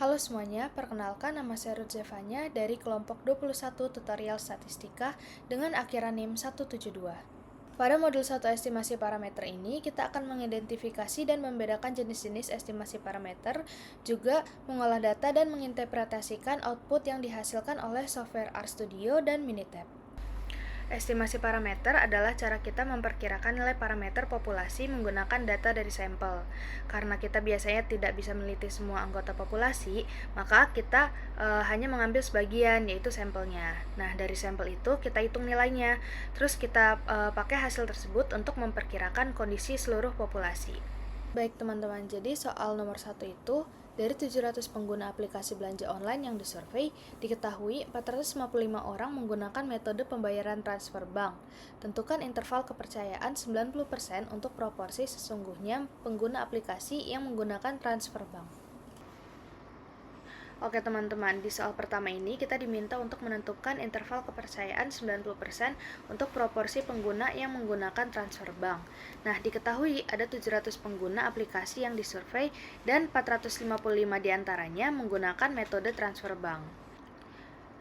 Halo semuanya, perkenalkan nama saya Ruth Zevanya dari kelompok 21 Tutorial Statistika dengan akhiran NIM 172. Pada modul 1 estimasi parameter ini, kita akan mengidentifikasi dan membedakan jenis-jenis estimasi parameter, juga mengolah data dan menginterpretasikan output yang dihasilkan oleh software RStudio dan Minitab. Estimasi parameter adalah cara kita memperkirakan nilai parameter populasi menggunakan data dari sampel. Karena kita biasanya tidak bisa meneliti semua anggota populasi, maka kita hanya mengambil sebagian, yaitu sampelnya. Nah, dari sampel itu kita hitung nilainya, terus kita pakai hasil tersebut untuk memperkirakan kondisi seluruh populasi. Baik teman-teman, jadi soal nomor 1 itu, dari 700 pengguna aplikasi belanja online yang disurvei, diketahui 455 orang menggunakan metode pembayaran transfer bank. Tentukan interval kepercayaan 90% untuk proporsi sesungguhnya pengguna aplikasi yang menggunakan transfer bank. Oke teman-teman, di soal pertama ini kita diminta untuk menentukan interval kepercayaan 90% untuk proporsi pengguna yang menggunakan transfer bank. Nah, diketahui ada 700 pengguna aplikasi yang disurvei dan 455 diantaranya menggunakan metode transfer bank.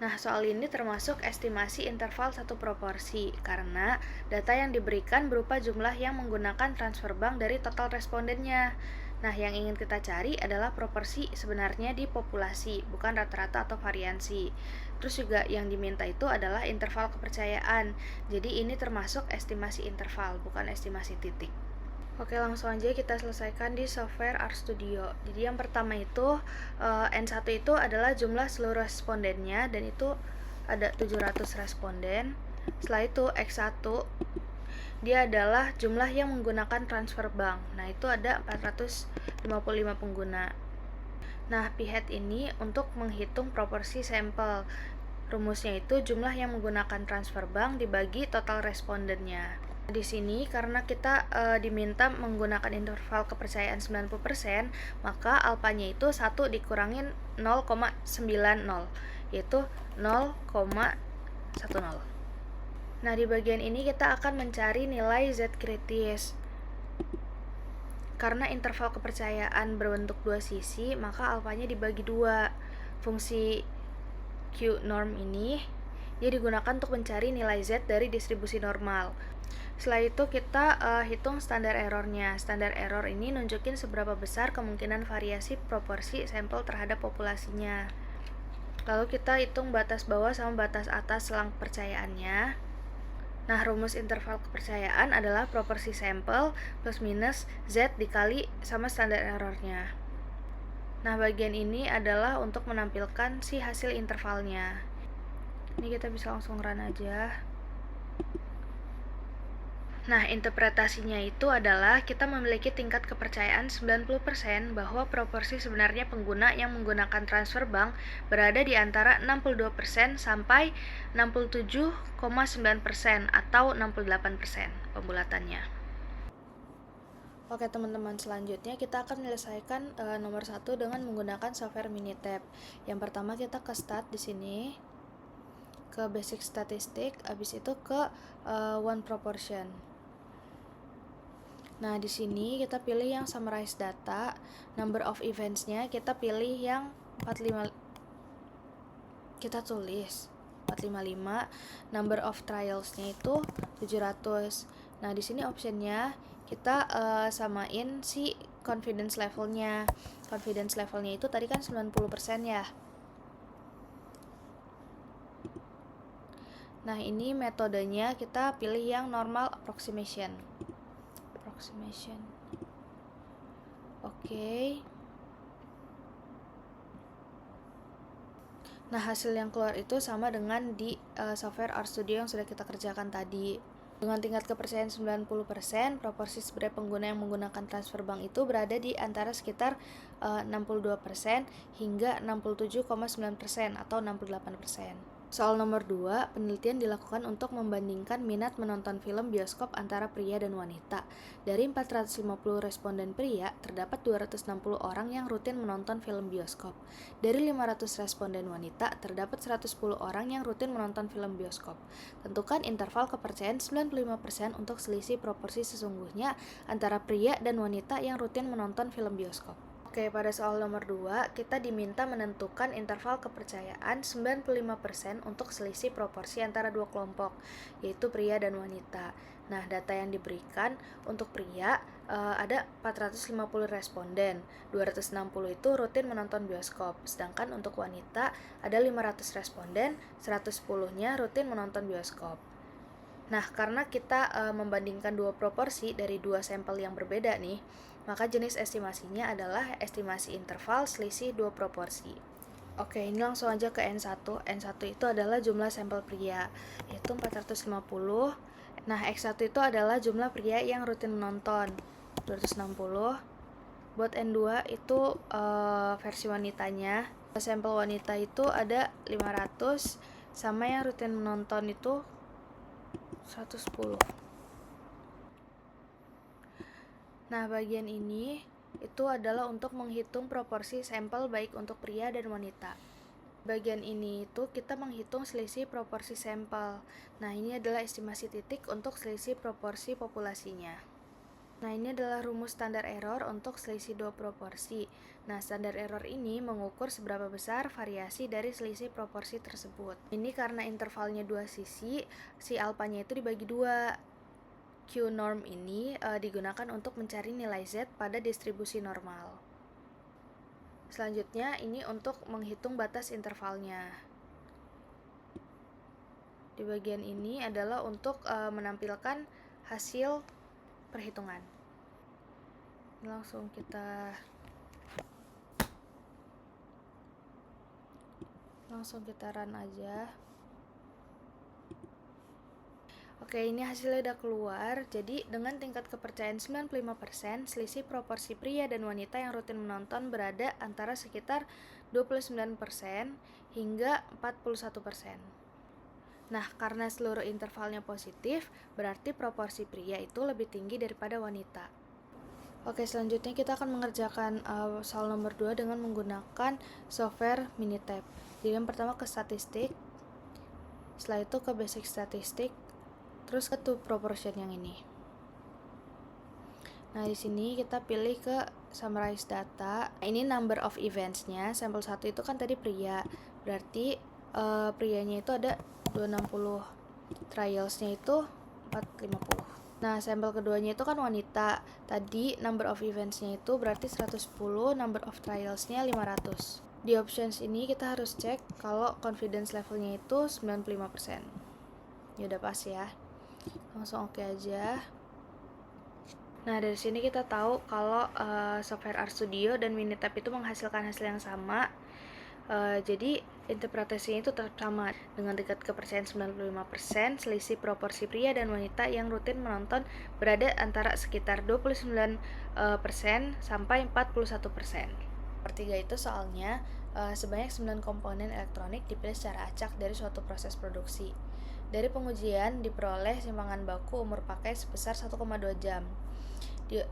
Nah, soal ini termasuk estimasi interval satu proporsi, karena data yang diberikan berupa jumlah yang menggunakan transfer bank dari total respondennya. Nah, yang ingin kita cari adalah proporsi sebenarnya di populasi, bukan rata-rata atau variansi. Terus juga yang diminta itu adalah interval kepercayaan. Jadi ini termasuk estimasi interval, bukan estimasi titik. Oke, langsung aja kita selesaikan di software RStudio. Jadi yang pertama itu N1 itu adalah jumlah seluruh respondennya, dan itu ada 700 responden. Setelah itu X1 dia adalah jumlah yang menggunakan transfer bank. Nah, itu ada 455 pengguna. Nah, p-hat ini untuk menghitung proporsi sampel. Rumusnya itu jumlah yang menggunakan transfer bank dibagi total respondennya. Di sini karena kita diminta menggunakan interval kepercayaan 90%, maka alfanya itu 1 dikurangin 0,90, yaitu 0,10. Nah, di bagian ini kita akan mencari nilai Z kritis. Karena interval kepercayaan berbentuk dua sisi, maka alfanya dibagi 2. Fungsi Q norm ini dia digunakan untuk mencari nilai Z dari distribusi normal. Setelah itu kita hitung standar errornya. Standar error ini nunjukin seberapa besar kemungkinan variasi proporsi sampel terhadap populasinya. Lalu kita hitung batas bawah sama batas atas selang kepercayaannya. Nah, rumus interval kepercayaan adalah proporsi sampel plus minus Z dikali sama standar errornya. Nah, bagian ini adalah untuk menampilkan si hasil intervalnya. Ini kita bisa langsung run aja. Nah, interpretasinya itu adalah kita memiliki tingkat kepercayaan 90% bahwa proporsi sebenarnya pengguna yang menggunakan transfer bank berada di antara 62% sampai 67,9% atau 68% pembulatannya. Oke teman-teman, selanjutnya kita akan menyelesaikan nomor 1 dengan menggunakan software Minitab. Yang pertama kita ke start di sini, ke basic statistik, habis itu ke one proportion. Nah, di sini kita pilih yang summarize data, number of events-nya kita pilih yang 45, kita tulis 455, number of trials-nya itu 700. Nah, di sini option-nya kita samain si confidence level-nya. Confidence level-nya itu tadi kan 90% ya. Nah, ini metodenya kita pilih yang normal approximation. Oke. Nah, hasil yang keluar itu sama dengan di software RStudio yang sudah kita kerjakan tadi. Dengan tingkat kepercayaan 90%, proporsi sebenarnya pengguna yang menggunakan transfer bank itu berada di antara sekitar 62% hingga 67,9% atau 68%. Soal nomor 2, penelitian dilakukan untuk membandingkan minat menonton film bioskop antara pria dan wanita. Dari 450 responden pria, terdapat 260 orang yang rutin menonton film bioskop. Dari 500 responden wanita, terdapat 110 orang yang rutin menonton film bioskop. Tentukan interval kepercayaan 95% untuk selisih proporsi sesungguhnya antara pria dan wanita yang rutin menonton film bioskop. Oke, pada soal nomor 2, kita diminta menentukan interval kepercayaan 95% untuk selisih proporsi antara dua kelompok, yaitu pria dan wanita. Nah, data yang diberikan untuk pria ada 450 responden, 260 itu rutin menonton bioskop, sedangkan untuk wanita ada 500 responden, 110-nya rutin menonton bioskop. Nah, karena kita membandingkan dua proporsi dari dua sampel yang berbeda nih, maka jenis estimasinya adalah estimasi interval selisih dua proporsi. Oke, ini langsung aja ke N1. N1 itu adalah jumlah sampel pria, yaitu 450. Nah, X1 itu adalah jumlah pria yang rutin menonton, 260. Buat N2 itu versi wanitanya. Sampel wanita itu ada 500, sama yang rutin menonton itu 110. Nah, bagian ini itu adalah untuk menghitung proporsi sampel baik untuk pria dan wanita. Bagian ini itu kita menghitung selisih proporsi sampel. Nah, ini adalah estimasi titik untuk selisih proporsi populasinya. Nah, ini adalah rumus standar error untuk selisih dua proporsi. Nah, standar error ini mengukur seberapa besar variasi dari selisih proporsi tersebut. Ini karena intervalnya dua sisi, si alpanya itu dibagi dua. Q norm ini digunakan untuk mencari nilai Z pada distribusi normal. Selanjutnya, ini untuk menghitung batas intervalnya. Di bagian ini adalah untuk menampilkan hasil perhitungan. Langsung kita run aja. Oke, ini hasilnya udah keluar. Jadi, dengan tingkat kepercayaan 95%, selisih proporsi pria dan wanita yang rutin menonton berada antara sekitar 29% hingga 41%. Nah, karena seluruh intervalnya positif, berarti proporsi pria itu lebih tinggi daripada wanita. Oke, selanjutnya kita akan mengerjakan soal nomor 2 dengan menggunakan software Minitab. Jadi yang pertama ke statistik, setelah itu ke basic statistik, terus ke to proportion yang ini. Nah, di sini kita pilih ke summarize data. Ini number of events-nya. Sampel 1 itu kan tadi pria. Berarti prianya itu ada 260. Trials-nya itu 450. Nah, sampel keduanya itu kan wanita. Tadi number of events-nya itu berarti 110, number of trials-nya 500. Di options ini kita harus cek kalau confidence level-nya itu 95%. Ya udah pas ya. Langsung oke aja. Nah, dari sini kita tahu kalau software RStudio dan Minitab itu menghasilkan hasil yang sama. Jadi interpretasinya itu tetap sama dengan tingkat kepercayaan 95%, selisih proporsi pria dan wanita yang rutin menonton berada antara sekitar 29% sampai 41%. Pertiga itu soalnya sebanyak 9 komponen elektronik dipilih secara acak dari suatu proses produksi. Dari pengujian diperoleh simpangan baku umur pakai sebesar 1,2 jam.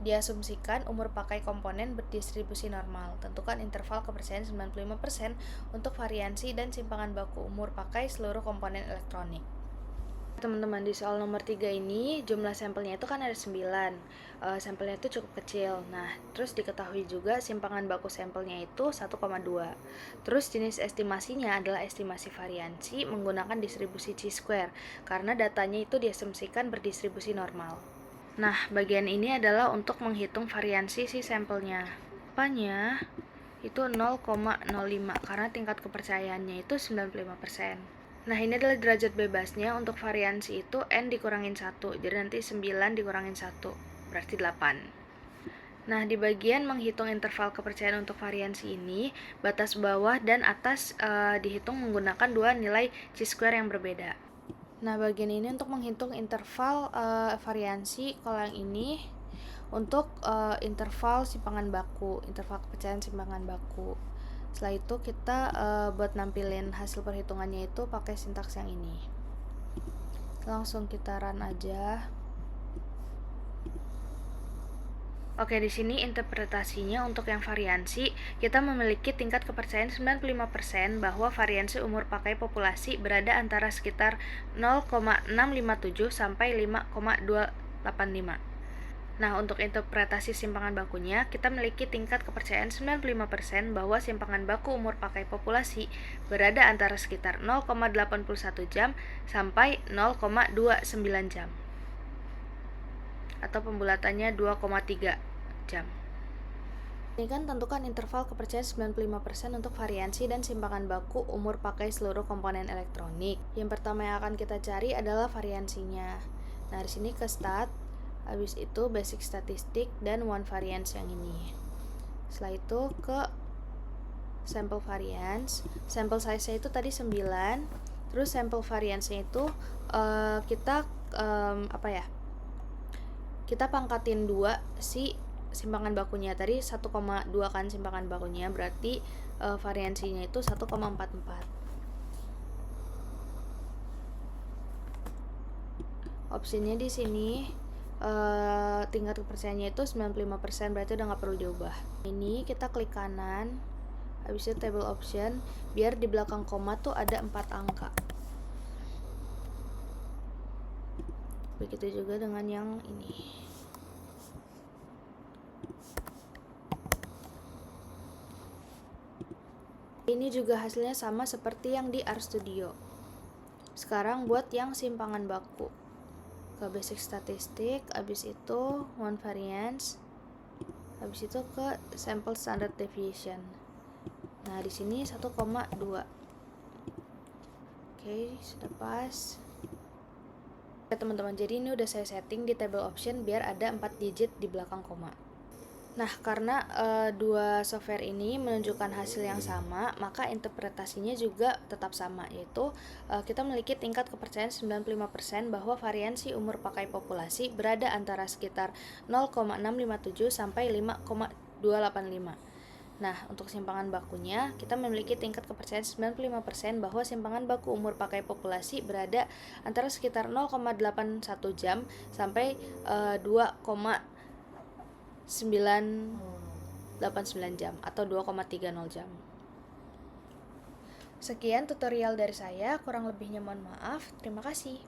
Diasumsikan umur pakai komponen berdistribusi normal. Tentukan interval kepercayaan 95% untuk variansi dan simpangan baku umur pakai seluruh komponen elektronik. Teman-teman, di soal nomor 3 ini jumlah sampelnya itu kan ada 9. Sampelnya itu cukup kecil. Nah, terus diketahui juga simpangan baku sampelnya itu 1,2. Terus jenis estimasinya adalah estimasi variansi menggunakan distribusi chi-square karena datanya itu diasumsikan berdistribusi normal. Nah, bagian ini adalah untuk menghitung variansi si sampelnya. Apanya? Itu 0,05 karena tingkat kepercayaannya itu 95%. Nah, ini adalah derajat bebasnya. Untuk variansi itu N dikurangin 1. Jadi nanti 9 dikurangin 1. Berarti 8. Nah, di bagian menghitung interval kepercayaan untuk variansi ini, batas bawah dan atas dihitung menggunakan dua nilai chi-square yang berbeda. Nah, bagian ini untuk menghitung interval variansi. Kalau yang ini untuk interval simpangan baku, interval kepercayaan simpangan baku. Setelah itu kita buat nampilin hasil perhitungannya itu pakai sintaks yang ini. Langsung kita run aja. Oke, di sini interpretasinya untuk yang variansi, kita memiliki tingkat kepercayaan 95% bahwa variansi umur pakai populasi berada antara sekitar 0,657 sampai 5,285. Nah, untuk interpretasi simpangan bakunya, kita memiliki tingkat kepercayaan 95% bahwa simpangan baku umur pakai populasi berada antara sekitar 0,81 jam sampai 0,29 jam. Atau pembulatannya 2,3 jam. Ini kan tentukan interval kepercayaan 95% untuk variansi dan simpangan baku umur pakai seluruh komponen elektronik. Yang pertama yang akan kita cari adalah variansinya. Nah, di sini ke stat, habis itu basic statistik dan one variance yang ini. Setelah itu ke sample variance. Sample size-nya itu tadi 9. Terus sample variance-nya itu kita kita pangkatin 2 si simpangan bakunya. Tadi 1,2 kan simpangan bakunya, berarti variansinya itu 1,44. Opsinya di sini tingkat kepercayaannya itu 95%, berarti udah nggak perlu diubah. Ini kita klik kanan, habis itu table option, biar di belakang koma tuh ada 4 angka. Begitu juga dengan yang ini. Ini juga hasilnya sama seperti yang di RStudio. Sekarang buat yang simpangan baku. Ke basic statistik, habis itu one variance, habis itu ke sample standard deviation. Nah, di sini 1,2. Oke, sudah pas. Oke, teman-teman, jadi ini udah saya setting di table option biar ada 4 digit di belakang koma. Nah, karena dua software ini menunjukkan hasil yang sama, maka interpretasinya juga tetap sama, yaitu kita memiliki tingkat kepercayaan 95% bahwa variansi umur pakai populasi berada antara sekitar 0,657 sampai 5,285. Nah, untuk simpangan bakunya, kita memiliki tingkat kepercayaan 95% bahwa simpangan baku umur pakai populasi berada antara sekitar 0,81 jam sampai 2,989 jam atau 2,30 jam. Sekian tutorial dari saya, kurang lebihnya mohon maaf. Terima kasih.